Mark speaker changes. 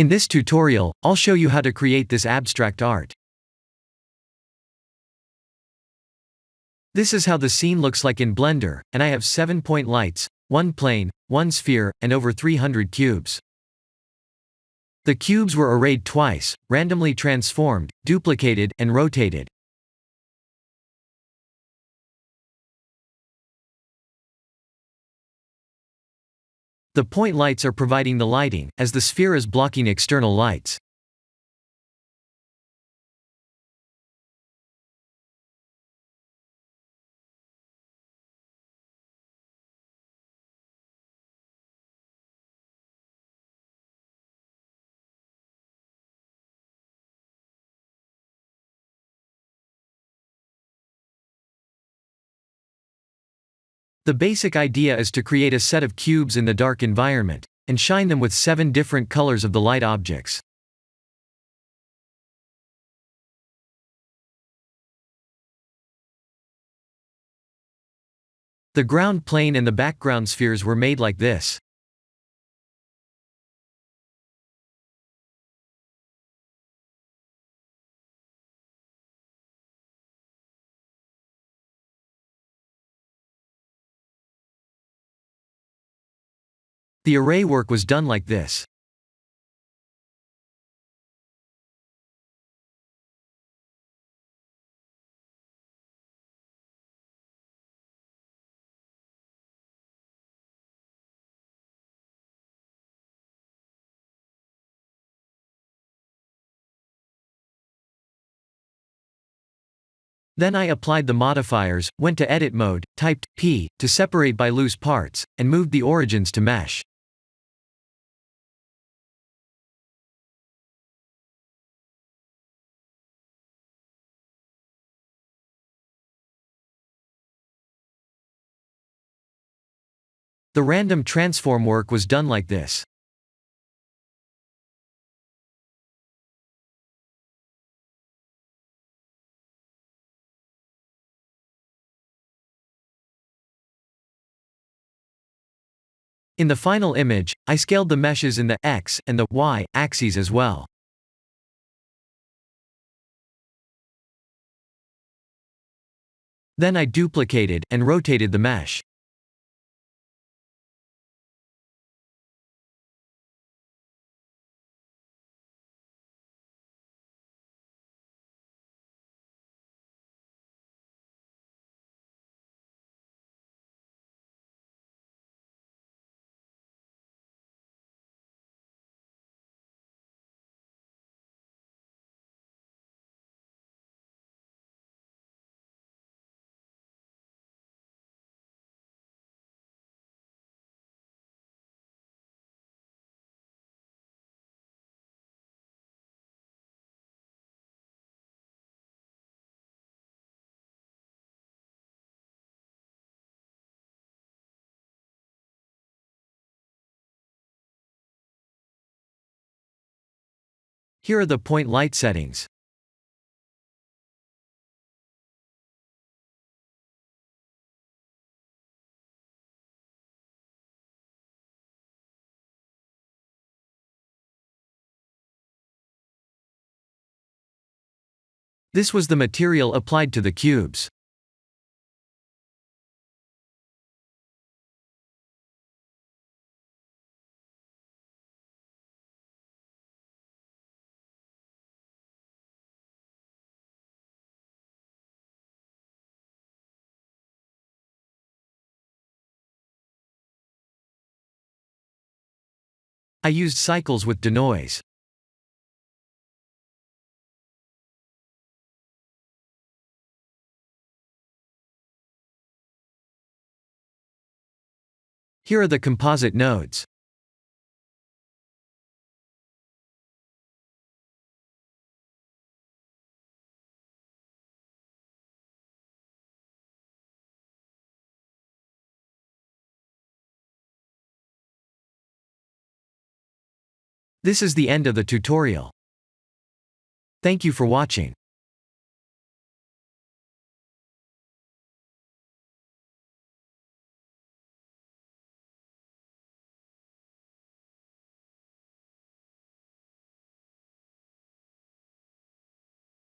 Speaker 1: In this tutorial, I'll show you how to create this abstract art. This is how the scene looks like in Blender, and I have 7-point lights, 1 plane, 1 sphere, and over 300 cubes. The cubes were arrayed twice, randomly transformed, duplicated, and rotated. The point lights are providing the lighting, as the sphere is blocking external lights. The basic idea is to create a set of cubes in the dark environment, and shine them with 7 different colors of the light objects. The ground plane and the background spheres were made like this. The array work was done like this. Then I applied the modifiers, went to edit mode, typed P to separate by loose parts, and moved the origins to mesh. The random transform work was done like this. In the final image, I scaled the meshes in the X and the Y axes as well. Then I duplicated and rotated the mesh. Here are the point light settings. This was the material applied to the cubes. I used cycles with denoise. Here are the composite nodes. This is the end of the tutorial. Thank you for watching.